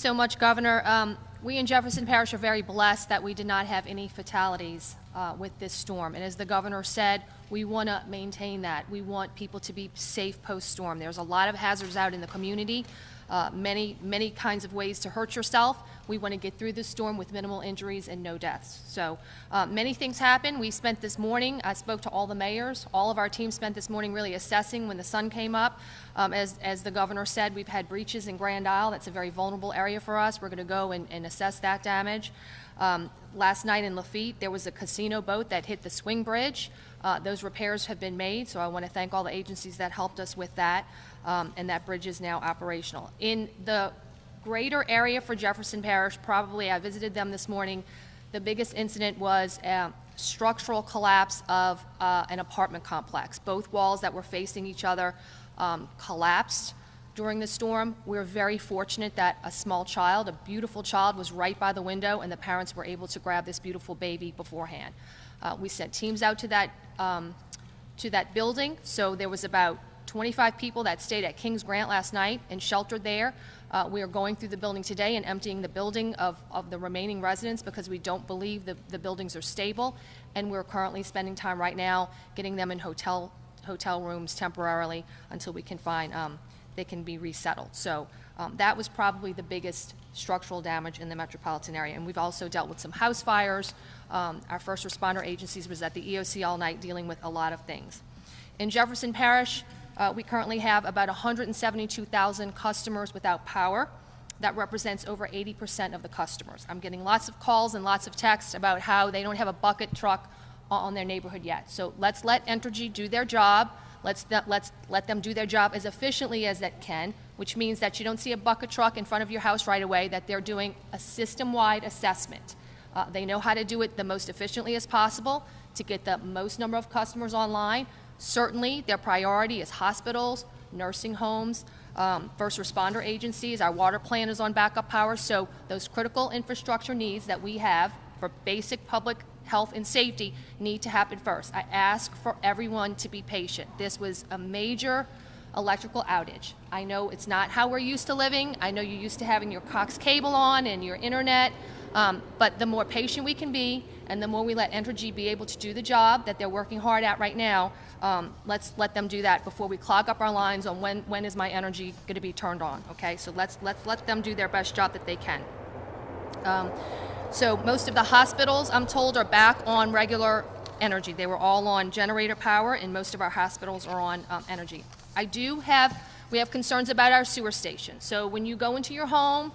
so much, Governor. We in Jefferson Parish are very blessed that we did not have any fatalities with this storm. And as the governor said, we want to maintain that. We want people to be safe post-storm. There's a lot of hazards out in the community, many kinds of ways to hurt yourself. We want to get through this storm with minimal injuries and no deaths. So many things happen. We spent this morning, I spoke to all the mayors. All of our team spent this morning really assessing when the sun came up. As the governor said, we've had breaches in Grand Isle. That's a very vulnerable area for us. We're going to go and assess that damage. Last night in Lafitte, there was a casino boat that hit the swing bridge. Those repairs have been made, so I want to thank all the agencies that helped us with that, and that bridge is now operational. In the greater area for Jefferson Parish, probably, I visited them this morning, the biggest incident was structural collapse of an apartment complex. Both walls that were facing each other collapsed during the storm. We're very fortunate that a small child, a beautiful child, was right by the window, and the parents were able to grab this beautiful baby beforehand. We sent teams out to that building, so there was about 25 people that stayed at King's Grant last night and sheltered there. We are going through the building today and emptying the building of the remaining residents because we don't believe the buildings are stable, and we're currently spending time right now getting them in hotel rooms temporarily until we can find they can be resettled. So that was probably the biggest structural damage in the metropolitan area. And we've also dealt with some house fires. Our first responder agencies was at the EOC all night dealing with a lot of things. In Jefferson Parish, we currently have about 172,000 customers without power. That represents over 80% of the customers. I'm getting lots of calls and lots of texts about how they don't have a bucket truck on their neighborhood yet. So let's let Entergy do their job. Let's let them do their job as efficiently as they can, which means that you don't see a bucket truck in front of your house right away, that they're doing a system-wide assessment. They know how to do it the most efficiently as possible to get the most number of customers online. Certainly, their priority is hospitals, nursing homes, first responder agencies. Our water plant is on backup power, so those critical infrastructure needs that we have for basic public health and safety need to happen first. I ask for everyone to be patient. This was a major electrical outage. I know it's not how we're used to living. I know you're used to having your Cox cable on and your internet, but the more patient we can be and the more we let Entergy be able to do the job that they're working hard at right now, let's let them do that before we clog up our lines on when is my energy going to be turned on, okay? So let's let them do their best job that they can. So most of the hospitals, I'm told, are back on regular energy. They were all on generator power, and most of our hospitals are on energy. We have concerns about our sewer station. So when you go into your home,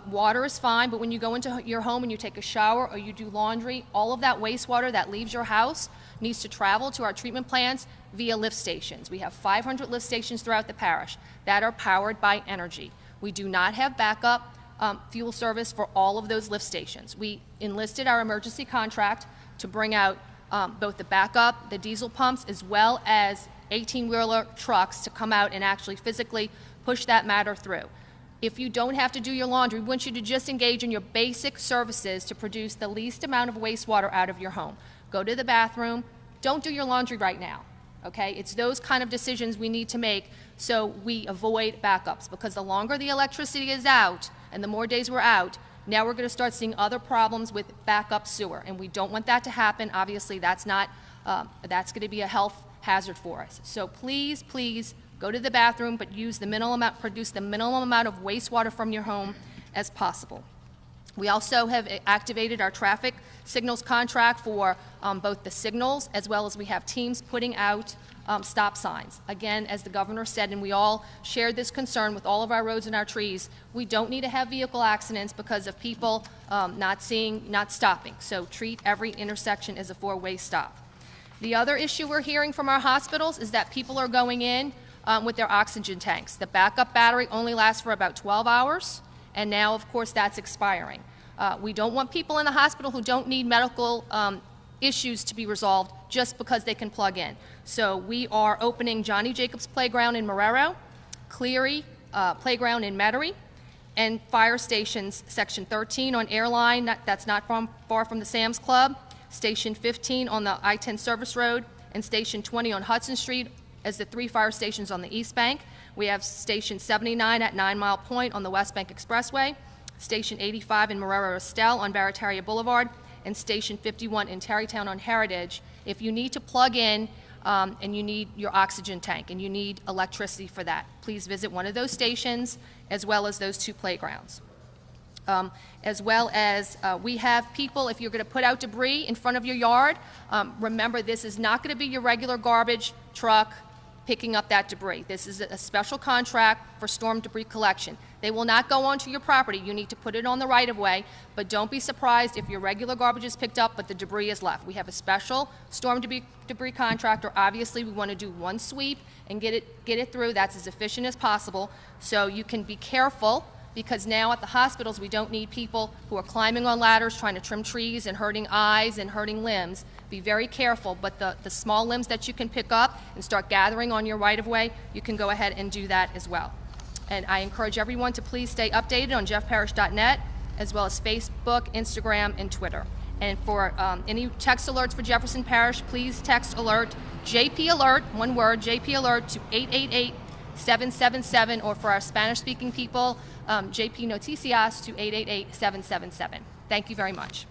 water is fine, but when you go into your home and you take a shower or you do laundry, all of that wastewater that leaves your house needs to travel to our treatment plants via lift stations. We have 500 lift stations throughout the parish that are powered by energy. We do not have backup fuel service for all of those lift stations. We enlisted our emergency contract to bring out both the backup, the diesel pumps, as well as 18-wheeler trucks to come out and actually physically push that matter through. If you don't have to do your laundry, we want you to just engage in your basic services to produce the least amount of wastewater out of your home. Go to the bathroom. Don't do your laundry right now, okay? It's those kind of decisions we need to make so we avoid backups, because the longer the electricity is out and the more days we're out, now we're going to start seeing other problems with backup sewer, and we don't want that to happen. Obviously, that's going to be a health hazard for us. So please, please go to the bathroom, but produce the minimum amount of wastewater from your home as possible. We also have activated our traffic signals contract for both the signals, as well as we have teams putting out stop signs. Again, as the governor said, and we all shared this concern with all of our roads and our trees, we don't need to have vehicle accidents because of people not stopping. So treat every intersection as a four-way stop. The other issue we're hearing from our hospitals is that people are going in with their oxygen tanks. The backup battery only lasts for about 12 hours, and now, of course, that's expiring. We don't want people in the hospital who don't need medical issues to be resolved just because they can plug in. So we are opening Johnny Jacobs Playground in Marrero, Cleary Playground in Metairie, and fire stations, Section 13 on Airline, that's not far from the Sam's Club, Station 15 on the I-10 Service Road, and Station 20 on Hudson Street as the 3 fire stations on the East Bank. We have Station 79 at 9 Mile Point on the West Bank Expressway, Station 85 in Marrero Estelle on Barataria Boulevard, and Station 51 in Tarrytown on Heritage, if you need to plug in and you need your oxygen tank and you need electricity for that, please visit one of those stations as well as those 2 playgrounds. As well as we have people, if you're going to put out debris in front of your yard, remember this is not going to be your regular garbage truck picking up that debris. This is a special contract for storm debris collection. They will not go onto your property. You need to put it on the right-of-way, but don't be surprised if your regular garbage is picked up but the debris is left. We have a special storm debris contractor. Obviously, we want to do one sweep and get it through. That's as efficient as possible, so you can be careful, because now at the hospitals we don't need people who are climbing on ladders trying to trim trees and hurting eyes and hurting limbs. Be very careful, but the small limbs that you can pick up and start gathering on your right-of-way, you can go ahead and do that as well. And I encourage everyone to please stay updated on jeffparish.net, as well as Facebook, Instagram, and Twitter. And for any text alerts for Jefferson Parish, please text alert, JP Alert, one word, JP Alert, to 888-777, or for our Spanish-speaking people, JP Noticias to 888-777. Thank you very much.